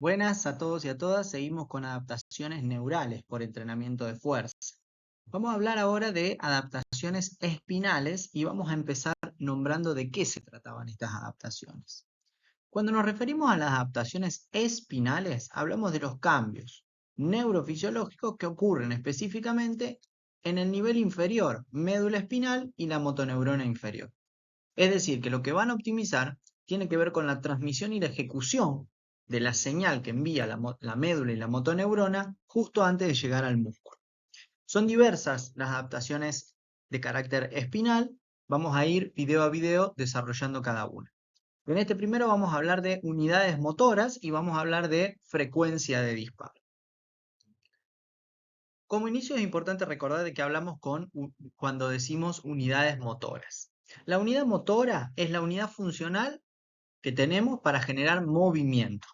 Buenas a todos y a todas, seguimos con adaptaciones neurales por entrenamiento de fuerza. Vamos a hablar ahora de adaptaciones espinales y vamos a empezar nombrando de qué se trataban estas adaptaciones. Cuando nos referimos a las adaptaciones espinales, hablamos de los cambios neurofisiológicos que ocurren específicamente en el nivel inferior, médula espinal y la motoneurona inferior. Es decir, que lo que van a optimizar tiene que ver con la transmisión y la ejecución de la señal que envía la médula y la motoneurona justo antes de llegar al músculo. Son diversas las adaptaciones de carácter espinal. Vamos a ir video a video desarrollando cada una. En este primero vamos a hablar de unidades motoras y vamos a hablar de frecuencia de disparo. Como inicio es importante recordar de que hablamos cuando decimos unidades motoras. La unidad motora es la unidad funcional que tenemos para generar movimiento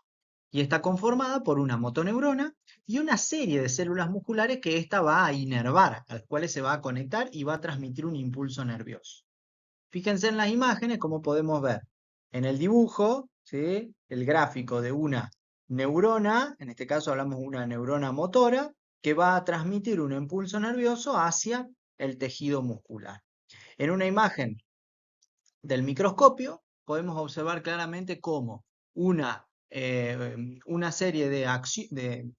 y está conformada por una motoneurona y una serie de células musculares que ésta va a inervar, a las cuales se va a conectar y va a transmitir un impulso nervioso. Fíjense en las imágenes como podemos ver en el dibujo, ¿sí? El gráfico de una neurona, en este caso hablamos de una neurona motora, que va a transmitir un impulso nervioso hacia el tejido muscular. En una imagen del microscopio podemos observar claramente cómo una serie de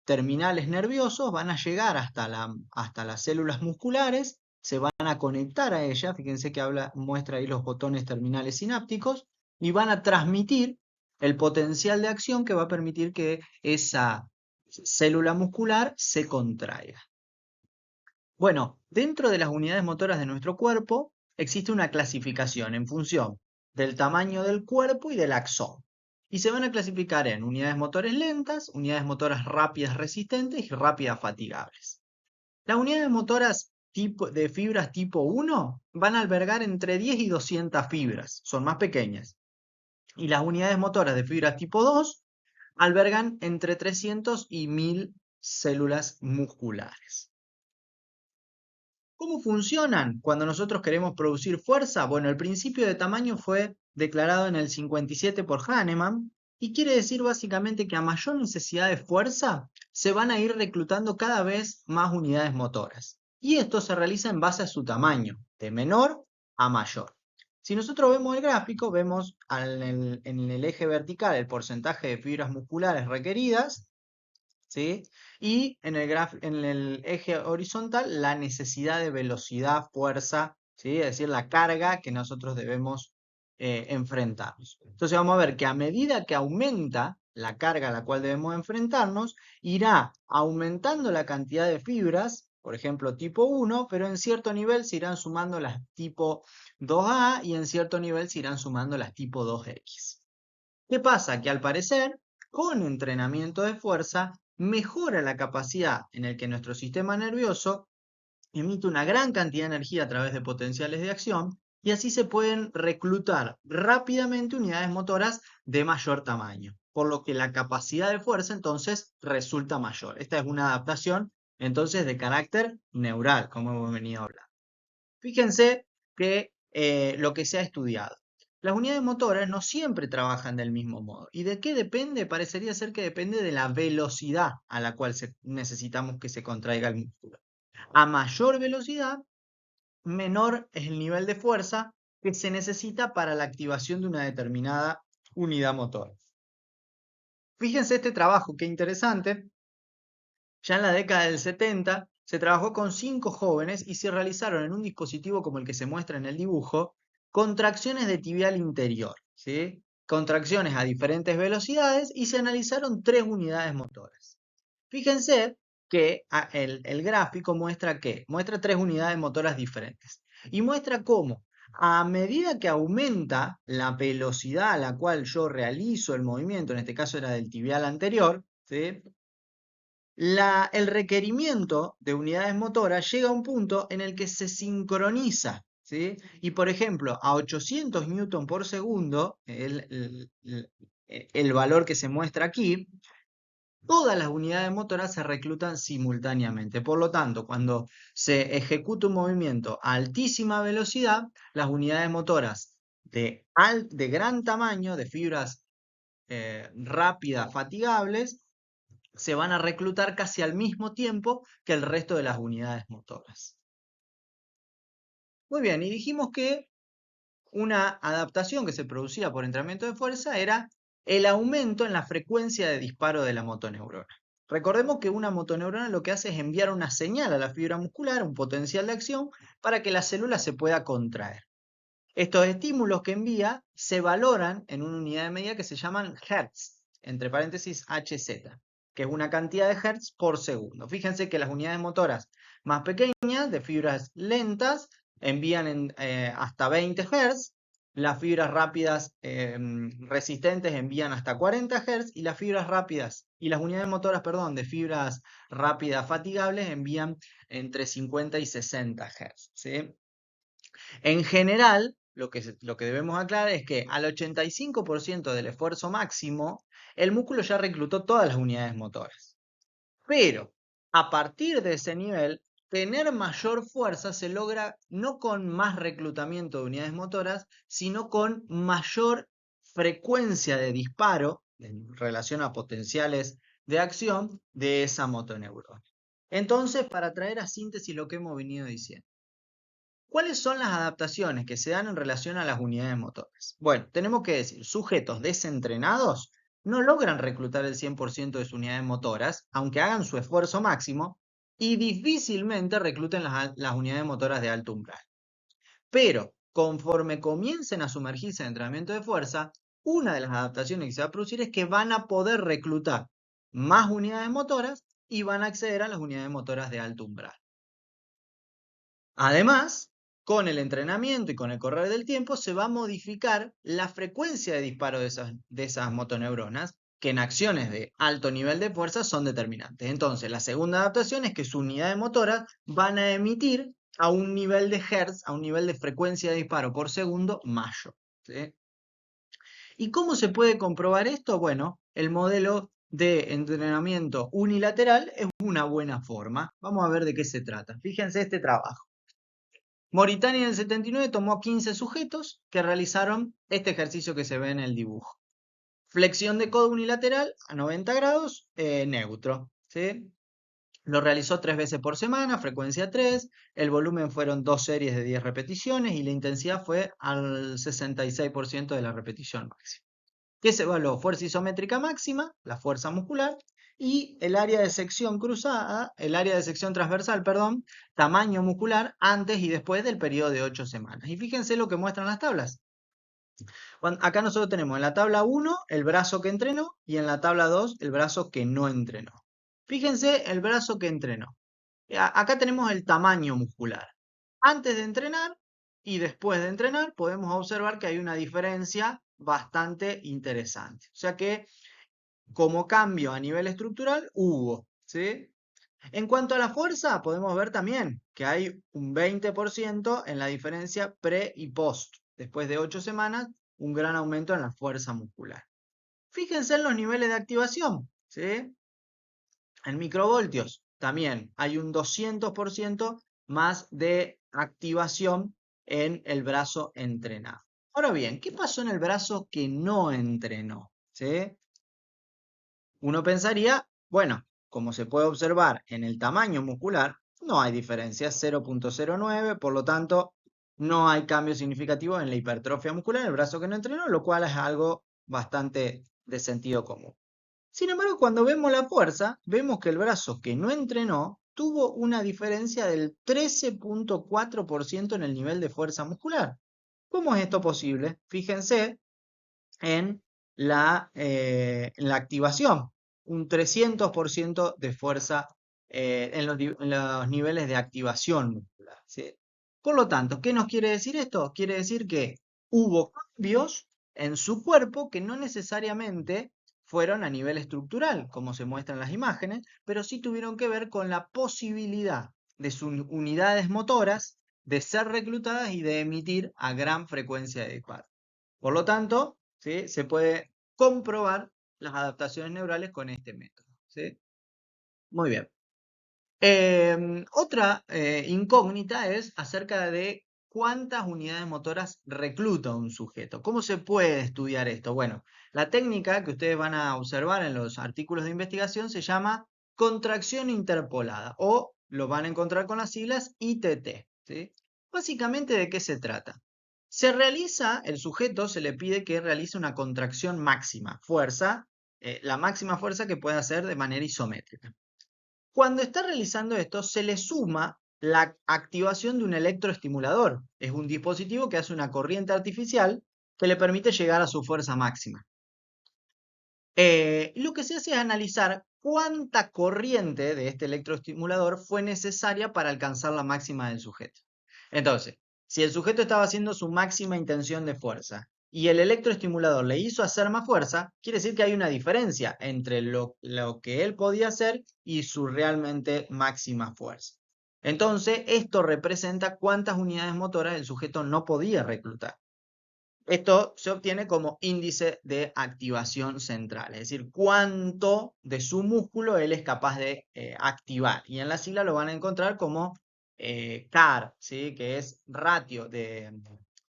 terminales nerviosos van a llegar hasta las células musculares, se van a conectar a ellas, fíjense que muestra ahí los botones terminales sinápticos, y van a transmitir el potencial de acción que va a permitir que esa célula muscular se contraiga. Bueno, dentro de las unidades motoras de nuestro cuerpo existe una clasificación en función del tamaño del cuerpo y del axón. Y se van a clasificar en unidades motoras lentas, unidades motoras rápidas resistentes y rápidas fatigables. Las unidades motoras de fibras tipo 1 van a albergar entre 10 y 200 fibras, son más pequeñas. Y las unidades motoras de fibras tipo 2 albergan entre 300 y 1000 células musculares. ¿Cómo funcionan cuando nosotros queremos producir fuerza? Bueno, el principio de tamaño fue declarado en el 57 por Hahnemann y quiere decir básicamente que a mayor necesidad de fuerza se van a ir reclutando cada vez más unidades motoras. Y esto se realiza en base a su tamaño, de menor a mayor. Si nosotros vemos el gráfico, vemos en el eje vertical el porcentaje de fibras musculares requeridas, ¿sí? Y en el eje horizontal la necesidad de velocidad, fuerza, ¿sí? Es decir, la carga que nosotros debemos enfrentarnos. Entonces vamos a ver que a medida que aumenta la carga a la cual debemos enfrentarnos, irá aumentando la cantidad de fibras, por ejemplo tipo 1, pero en cierto nivel se irán sumando las tipo 2A y en cierto nivel se irán sumando las tipo 2X. ¿Qué pasa? Que al parecer, con entrenamiento de fuerza, mejora la capacidad en el que nuestro sistema nervioso emite una gran cantidad de energía a través de potenciales de acción y así se pueden reclutar rápidamente unidades motoras de mayor tamaño, por lo que la capacidad de fuerza entonces resulta mayor. Esta es una adaptación entonces de carácter neural, como hemos venido hablando. Fíjense que lo que se ha estudiado. Las unidades motoras no siempre trabajan del mismo modo. ¿Y de qué depende? Parecería ser que depende de la velocidad a la cual necesitamos que se contraiga el músculo. A mayor velocidad, menor es el nivel de fuerza que se necesita para la activación de una determinada unidad motora. Fíjense este trabajo, qué interesante. Ya en la década del 70 se trabajó con 5 jóvenes y se realizaron en un dispositivo como el que se muestra en el dibujo, contracciones de tibial interior, ¿sí? Contracciones a diferentes velocidades y se analizaron 3 unidades motoras. Fíjense que el gráfico muestra que muestra 3 unidades motoras diferentes y muestra cómo a medida que aumenta la velocidad a la cual yo realizo el movimiento, en este caso era del tibial anterior, ¿sí? El requerimiento de unidades motoras llega a un punto en el que se sincroniza, ¿sí? Y por ejemplo, a 800 newton por segundo, el valor que se muestra aquí, todas las unidades motoras se reclutan simultáneamente. Por lo tanto, cuando se ejecuta un movimiento a altísima velocidad, las unidades motoras de gran tamaño, de fibras rápidas fatigables se van a reclutar casi al mismo tiempo que el resto de las unidades motoras. Muy bien, y dijimos que una adaptación que se producía por entrenamiento de fuerza era el aumento en la frecuencia de disparo de la motoneurona. Recordemos que una motoneurona lo que hace es enviar una señal a la fibra muscular, un potencial de acción, para que la célula se pueda contraer. Estos estímulos que envía se valoran en una unidad de medida que se llaman Hertz, entre paréntesis Hz, que es una cantidad de Hertz por segundo. Fíjense que las unidades motoras más pequeñas, de fibras lentas, envían hasta 20 Hz, las fibras rápidas resistentes envían hasta 40 Hz y las fibras rápidas y las unidades motoras, perdón, de fibras rápidas fatigables envían entre 50 y 60 Hz, ¿sí? En general, lo que debemos aclarar es que al 85% del esfuerzo máximo, el músculo ya reclutó todas las unidades motoras. Pero a partir de ese nivel, tener mayor fuerza se logra no con más reclutamiento de unidades motoras, sino con mayor frecuencia de disparo en relación a potenciales de acción de esa motoneurona. Entonces, para traer a síntesis lo que hemos venido diciendo, ¿cuáles son las adaptaciones que se dan en relación a las unidades motoras? Bueno, tenemos que decir, sujetos desentrenados no logran reclutar el 100% de sus unidades motoras, aunque hagan su esfuerzo máximo, y difícilmente recluten las unidades motoras de alto umbral. Pero, conforme comiencen a sumergirse en entrenamiento de fuerza, una de las adaptaciones que se va a producir es que van a poder reclutar más unidades motoras y van a acceder a las unidades motoras de alto umbral. Además, con el entrenamiento y con el correr del tiempo se va a modificar la frecuencia de disparo de esas motoneuronas, que en acciones de alto nivel de fuerza son determinantes. Entonces, la segunda adaptación es que sus unidades motoras van a emitir a un nivel de Hertz, a un nivel de frecuencia de disparo por segundo mayor, ¿sí? ¿Y cómo se puede comprobar esto? Bueno, el modelo de entrenamiento unilateral es una buena forma. Vamos a ver de qué se trata. Fíjense este trabajo. Mauritania en el 79 tomó 15 sujetos que realizaron este ejercicio que se ve en el dibujo. Flexión de codo unilateral a 90 grados, neutro, ¿sí? Lo realizó 3 veces por semana, frecuencia 3, el volumen fueron 2 series de 10 repeticiones y la intensidad fue al 66% de la repetición máxima. ¿Qué se evaluó? Fuerza isométrica máxima, la fuerza muscular, y el área de sección cruzada, el área de sección transversal, perdón, tamaño muscular antes y después del periodo de 8 semanas. Y fíjense lo que muestran las tablas. Acá nosotros tenemos en la tabla 1 el brazo que entrenó y en la tabla 2 el brazo que no entrenó. Fíjense el brazo que entrenó. Acá tenemos el tamaño muscular. Antes de entrenar y después de entrenar podemos observar que hay una diferencia bastante interesante. O sea que como cambio a nivel estructural hubo, ¿sí? En cuanto a la fuerza, podemos ver también que hay un 20% en la diferencia pre y post. Después de 8 semanas, un gran aumento en la fuerza muscular. Fíjense en los niveles de activación, ¿sí? En microvoltios también hay un 200% más de activación en el brazo entrenado. Ahora bien, ¿qué pasó en el brazo que no entrenó? ¿Sí? Uno pensaría, bueno, como se puede observar en el tamaño muscular, no hay diferencia, 0.09, por lo tanto, no hay cambio significativo en la hipertrofia muscular en el brazo que no entrenó, lo cual es algo bastante de sentido común. Sin embargo, cuando vemos la fuerza, vemos que el brazo que no entrenó tuvo una diferencia del 13.4% en el nivel de fuerza muscular. ¿Cómo es esto posible? Fíjense en la activación, un 300% de fuerza en los niveles de activación muscular, ¿sí? Por lo tanto, ¿qué nos quiere decir esto? Quiere decir que hubo cambios en su cuerpo que no necesariamente fueron a nivel estructural, como se muestran las imágenes, pero sí tuvieron que ver con la posibilidad de sus unidades motoras de ser reclutadas y de emitir a gran frecuencia de disparo. Por lo tanto, ¿sí?, se puede comprobar las adaptaciones neurales con este método, ¿sí? Muy bien. Otra incógnita es acerca de cuántas unidades motoras recluta un sujeto. ¿Cómo se puede estudiar esto? Bueno, la técnica que ustedes van a observar en los artículos de investigación se llama contracción interpolada o lo van a encontrar con las siglas ITT, ¿sí? Básicamente, ¿de qué se trata? El sujeto se le pide que realice una contracción máxima, fuerza, la máxima fuerza que puede hacer de manera isométrica. Cuando está realizando esto, se le suma la activación de un electroestimulador. Es un dispositivo que hace una corriente artificial que le permite llegar a su fuerza máxima. Lo que se hace es analizar cuánta corriente de este electroestimulador fue necesaria para alcanzar la máxima del sujeto. Entonces, si el sujeto estaba haciendo su máxima intención de fuerza y el electroestimulador le hizo hacer más fuerza, quiere decir que hay una diferencia entre lo que él podía hacer y su realmente máxima fuerza. Entonces, esto representa cuántas unidades motoras el sujeto no podía reclutar. Esto se obtiene como índice de activación central, es decir, cuánto de su músculo él es capaz de activar. Y en la sigla lo van a encontrar como CAR, ¿sí? Que es ratio de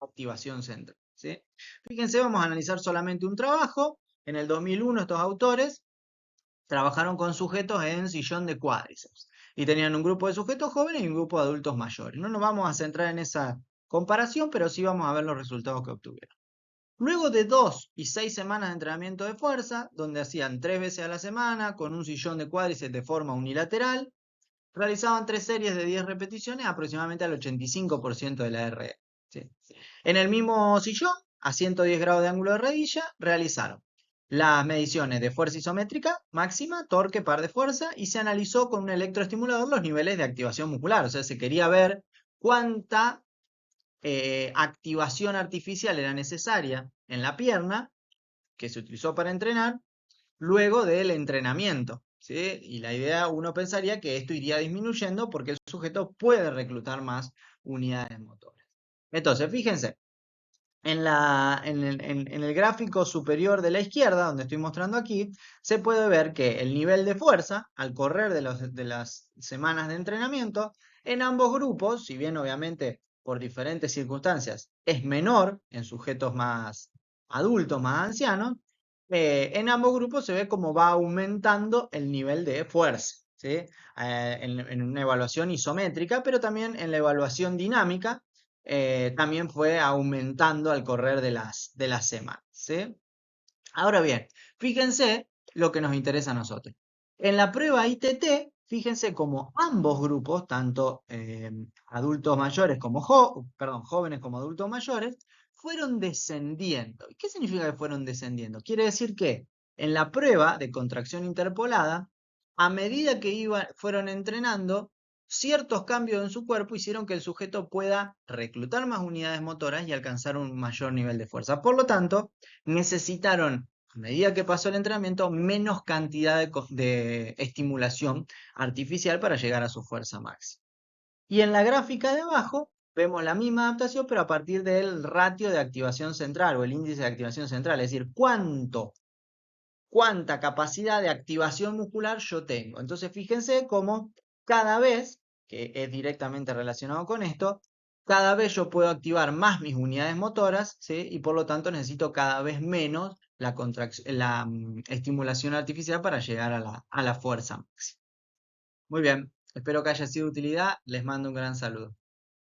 activación central, ¿sí? Fíjense, vamos a analizar solamente un trabajo. En el 2001 estos autores trabajaron con sujetos en sillón de cuádriceps y tenían un grupo de sujetos jóvenes y un grupo de adultos mayores. No nos vamos a centrar en esa comparación, pero sí vamos a ver los resultados que obtuvieron. Luego de 2 y 6 semanas de entrenamiento de fuerza, donde hacían 3 veces a la semana con un sillón de cuádriceps de forma unilateral, realizaban 3 series de 10 repeticiones aproximadamente al 85% de la RE. ¿Sí? En el mismo sillón, a 110 grados de ángulo de rodilla, realizaron las mediciones de fuerza isométrica máxima, torque, par de fuerza, y se analizó con un electroestimulador los niveles de activación muscular. O sea, se quería ver cuánta activación artificial era necesaria en la pierna, que se utilizó para entrenar, luego del entrenamiento. ¿Sí? Y la idea, uno pensaría que esto iría disminuyendo porque el sujeto puede reclutar más unidades motoras. Entonces, fíjense, en el gráfico superior de la izquierda, donde estoy mostrando aquí, se puede ver que el nivel de fuerza, al correr de las semanas de entrenamiento, en ambos grupos, si bien obviamente por diferentes circunstancias es menor en sujetos más adultos, más ancianos, en ambos grupos se ve cómo va aumentando el nivel de fuerza, ¿sí? En una evaluación isométrica, pero también en la evaluación dinámica, también fue aumentando al correr de las semanas, ¿sí? Ahora bien, fíjense lo que nos interesa a nosotros. En la prueba ITT, fíjense cómo ambos grupos, tanto adultos mayores como jóvenes como adultos mayores, fueron descendiendo. ¿Y qué significa que fueron descendiendo? Quiere decir que en la prueba de contracción interpolada, a medida que fueron entrenando, ciertos cambios en su cuerpo hicieron que el sujeto pueda reclutar más unidades motoras y alcanzar un mayor nivel de fuerza. Por lo tanto, necesitaron, a medida que pasó el entrenamiento, menos cantidad de estimulación artificial para llegar a su fuerza máxima. Y en la gráfica de abajo vemos la misma adaptación, pero a partir del ratio de activación central o el índice de activación central, es decir, cuánta capacidad de activación muscular yo tengo. Entonces, fíjense cómo cada vez, que es directamente relacionado con esto, cada vez yo puedo activar más mis unidades motoras, ¿sí? Y por lo tanto necesito cada vez menos la estimulación artificial para llegar a la fuerza máxima. Muy bien, espero que haya sido de utilidad. Les mando un gran saludo.